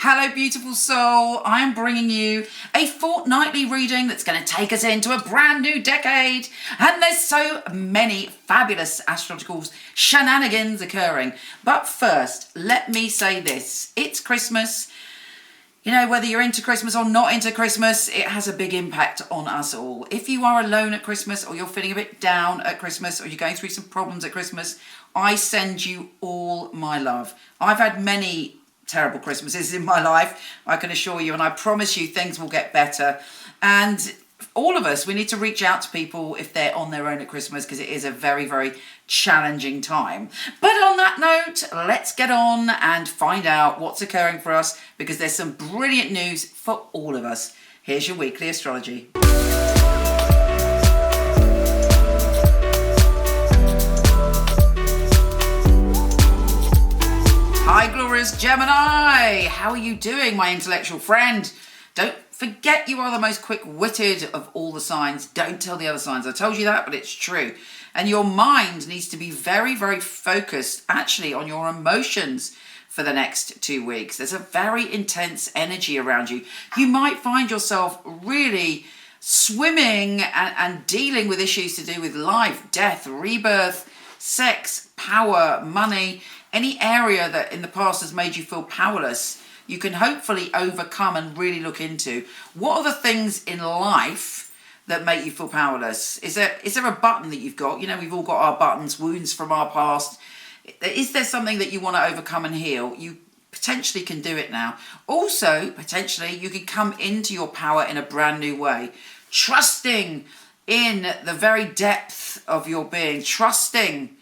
Hello, beautiful soul. I am bringing you a fortnightly reading that's going to take us into a brand new decade. And there's so many fabulous astrological shenanigans occurring. But first, let me say this. It's Christmas. You know, whether you're into Christmas or not into Christmas, it has a big impact on us all. If you are alone at Christmas, or you're feeling a bit down at Christmas, or you're going through some problems at Christmas, I send you all my love. I've had many terrible Christmases in my life, I can assure you, and I promise you things will get better. And all of us, we need to reach out to people if they're on their own at Christmas, because it is a very, very challenging time. But on that note, let's get on and find out what's occurring for us, because there's some brilliant news for all of us. Here's your weekly astrology. Hi, glorious Gemini. How are you doing, my intellectual friend? Don't forget you are the most quick-witted of all the signs. Don't tell the other signs. I told you that, but it's true. And your mind needs to be very, very focused, actually, on your emotions for the next 2 weeks. There's a very intense energy around you. You might find yourself really swimming and dealing with issues to do with life, death, rebirth, sex, power, money, any area that in the past has made you feel powerless. You can hopefully overcome and really look into what are the things in life that make you feel powerless. Is there a button that you've got? You know, we've all got our buttons, wounds from our past. Is there something that you want to overcome and heal? You potentially can do it now. Also, potentially, you can come into your power in a brand new way, trusting in the very depth of your being, trusting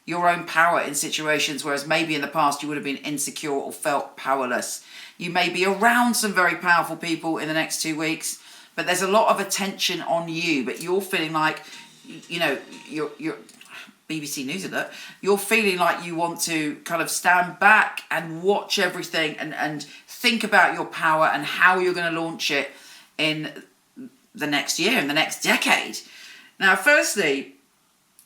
your own power in situations, whereas maybe in the past you would have been insecure or felt powerless. You may be around some very powerful people in the next 2 weeks, but there's a lot of attention on you, but you're feeling like, you know, you're BBC News alert, you're feeling like you want to kind of stand back and watch everything and think about your power and how you're going to launch it in the next year, in the next decade. Now, firstly,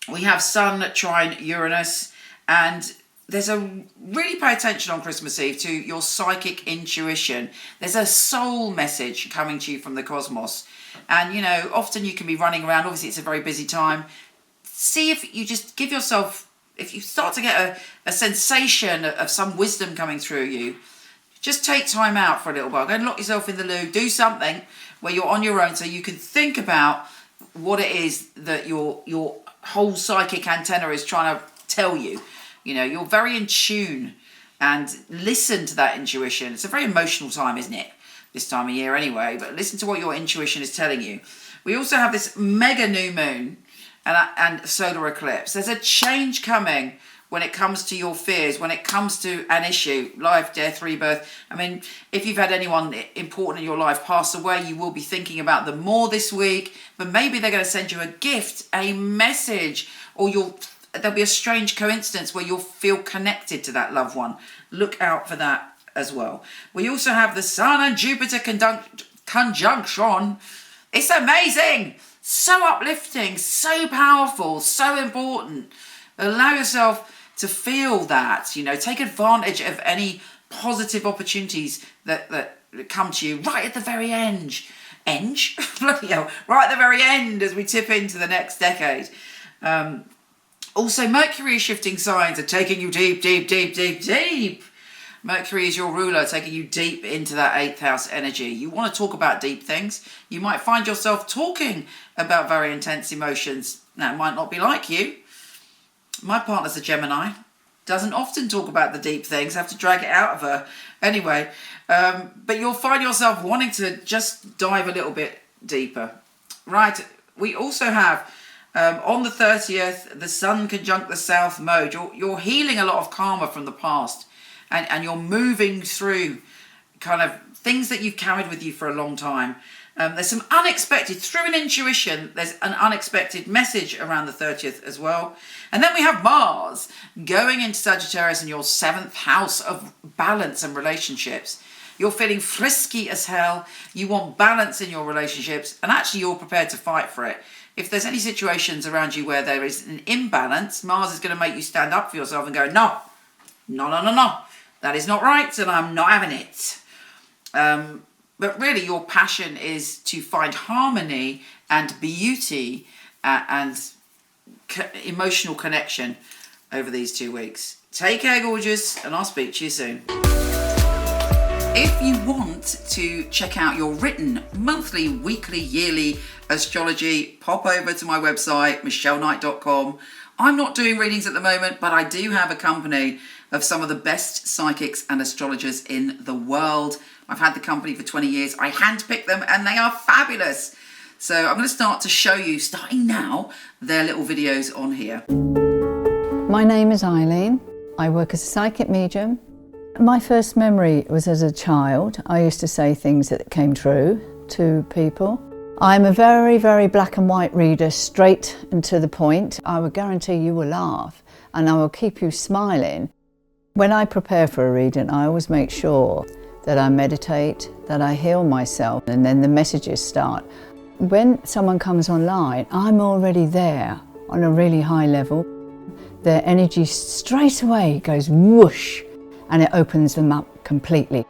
we have Sun trine Uranus, and there's a really pay attention on Christmas Eve to your psychic intuition. There's a soul message coming to you from the cosmos. And, you know, often you can be running around. Obviously, it's a very busy time. See if you just give yourself, if you start to get a sensation of some wisdom coming through you, just take time out for a little while. Go and lock yourself in the loo. Do something where you're on your own so you can think about what it is that your whole psychic antenna is trying to tell you. You know, you're very in tune, and listen to that intuition. It's a very emotional time, isn't it? This time of year anyway, but listen to what your intuition is telling you. We also have this mega new moon and solar eclipse. There's a change coming when it comes to your fears, when it comes to an issue, life, death, rebirth. I mean, if you've had anyone important in your life pass away, you will be thinking about them more this week, but maybe they're going to send you a gift, a message, or there'll be a strange coincidence where you'll feel connected to that loved one. Look out for that as well. We also have the Sun and Jupiter conjunction. It's amazing, so uplifting, so powerful, so important. Allow yourself to feel that, you know, take advantage of any positive opportunities that come to you right at the very end. Bloody hell, right at the very end as we tip into the next decade. Also, Mercury is shifting signs and taking you deep, deep, deep, deep, deep. Mercury is your ruler, taking you deep into that 8th house energy. You want to talk about deep things. You might find yourself talking about very intense emotions. Now, it might not be like you. My partner's a Gemini. Doesn't often talk about the deep things. I have to drag it out of her. Anyway, but you'll find yourself wanting to just dive a little bit deeper. Right, we also have, on the 30th, the Sun conjunct the South mode. You're healing a lot of karma from the past. And you're moving through kind of things that you've carried with you for a long time. There's some unexpected, through an intuition, there's an unexpected message around the 30th as well. And then we have Mars going into Sagittarius in your 7th house of balance and relationships. You're feeling frisky as hell. You want balance in your relationships, and actually you're prepared to fight for it. If there's any situations around you where there is an imbalance, Mars is going to make you stand up for yourself and go, no, that is not right, and I'm not having it. But really your passion is to find harmony and beauty and emotional connection over these 2 weeks. Take care, gorgeous, and I'll speak to you soon. If you want to check out your written monthly, weekly, yearly astrology, pop over to my website, micheleknight.com. I'm not doing readings at the moment, but I do have a company of some of the best psychics and astrologers in the world. I've had the company for 20 years. I handpick them and they are fabulous. So I'm going to start to show you, starting now, their little videos on here. My name is Eileen. I work as a psychic medium. My first memory was as a child. I used to say things that came true to people. I'm a very, very black and white reader, straight and to the point. I will guarantee you will laugh and I will keep you smiling. When I prepare for a reading, I always make sure that I meditate, that I heal myself, and then the messages start. When someone comes online, I'm already there on a really high level. Their energy straight away goes whoosh, and it opens them up completely.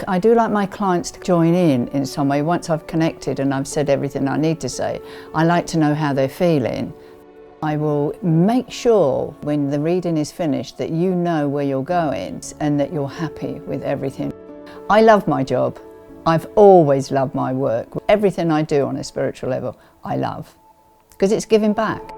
I do like my clients to join in some way. Once I've connected and I've said everything I need to say, I like to know how they're feeling. I will make sure when the reading is finished that you know where you're going and that you're happy with everything. I love my job. I've always loved my work. Everything I do on a spiritual level, I love, because it's giving back.